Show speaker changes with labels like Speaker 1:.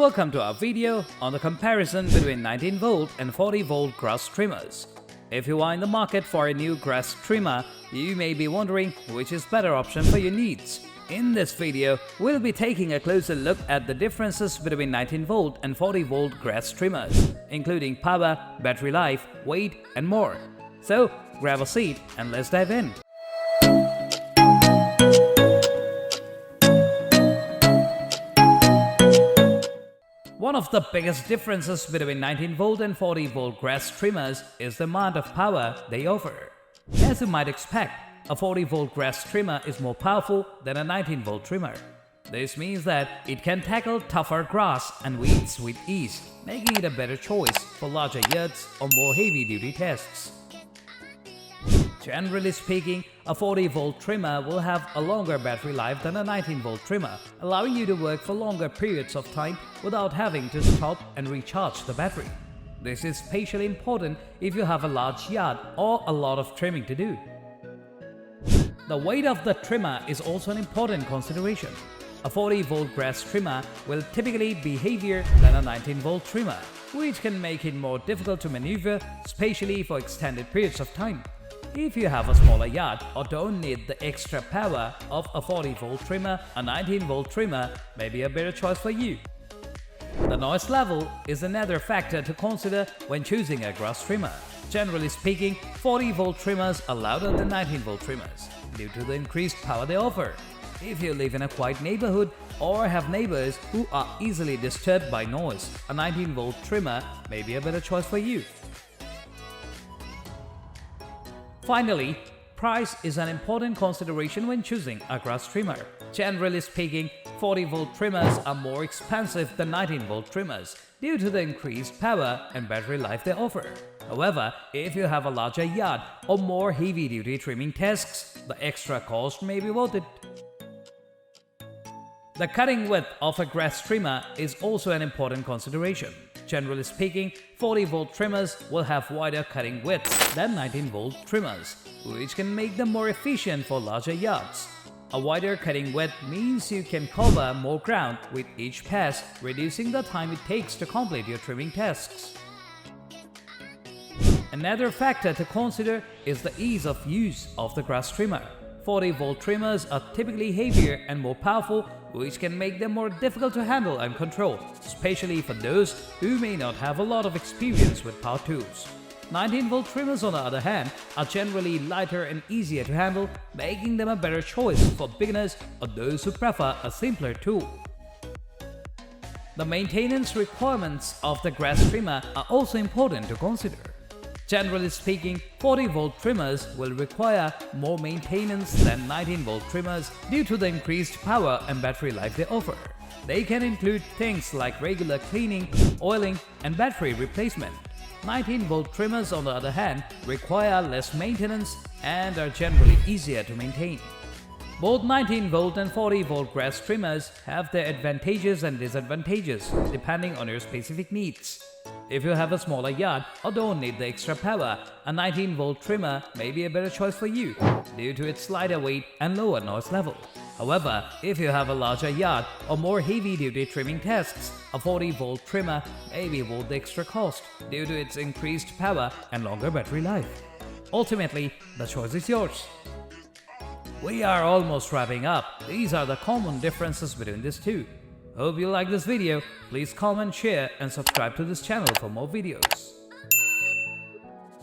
Speaker 1: welcome to our video on the comparison between 19V and 40V grass trimmers. If you are in the market for a new grass trimmer, you may be wondering which is better option for your needs. In this video, we'll be taking a closer look at the differences between 19V and 40V grass trimmers, including power, battery life, weight, and more. So, grab a seat and let's dive in. One of the biggest differences between 19V and 40V grass trimmers is the amount of power they offer. As you might expect, a 40V grass trimmer is more powerful than a 19V trimmer. This means that it can tackle tougher grass and weeds with ease, making it a better choice for larger yards or more heavy-duty tasks. Generally speaking, a 40V trimmer will have a longer battery life than a 19V trimmer, allowing you to work for longer periods of time without having to stop and recharge the battery. This is especially important if you have a large yard or a lot of trimming to do. The weight of the trimmer is also an important consideration. A 40V grass trimmer will typically be heavier than a 19V trimmer, which can make it more difficult to maneuver, especially for extended periods of time. If you have a smaller yard or don't need the extra power of a 40V trimmer, a 19V trimmer may be a better choice for you. The noise level is another factor to consider when choosing a grass trimmer. Generally speaking, 40V trimmers are louder than 19V trimmers due to the increased power they offer. If you live in a quiet neighborhood or have neighbors who are easily disturbed by noise, a 19V trimmer may be a better choice for you. Finally, price is an important consideration when choosing a grass trimmer. Generally speaking, 40V trimmers are more expensive than 19V trimmers due to the increased power and battery life they offer. However, if you have a larger yard or more heavy-duty trimming tasks, the extra cost may be worth it. The cutting width of a grass trimmer is also an important consideration. Generally speaking, 40V trimmers will have wider cutting widths than 19V trimmers, which can make them more efficient for larger yards. A wider cutting width means you can cover more ground with each pass, reducing the time it takes to complete your trimming tasks. Another factor to consider is the ease of use of the grass trimmer. 40V trimmers are typically heavier and more powerful, which can make them more difficult to handle and control, especially for those who may not have a lot of experience with power tools. 19V trimmers, on the other hand, are generally lighter and easier to handle, making them a better choice for beginners or those who prefer a simpler tool. The maintenance requirements of the grass trimmer are also important to consider. Generally speaking, 40V trimmers will require more maintenance than 19V trimmers due to the increased power and battery life they offer. They can include things like regular cleaning, oiling, and battery replacement. 19V trimmers, on the other hand, require less maintenance and are generally easier to maintain. Both 19V and 40V grass trimmers have their advantages and disadvantages depending on your specific needs. If you have a smaller yard or don't need the extra power, a 19V trimmer may be a better choice for you due to its lighter weight and lower noise level. However, if you have a larger yard or more heavy-duty trimming tasks, a 40V trimmer may be worth the extra cost due to its increased power and longer battery life. Ultimately, the choice is yours. We are almost wrapping up. These are the common differences between these two. Hope you like this video. Please comment, share and subscribe to this channel for more videos.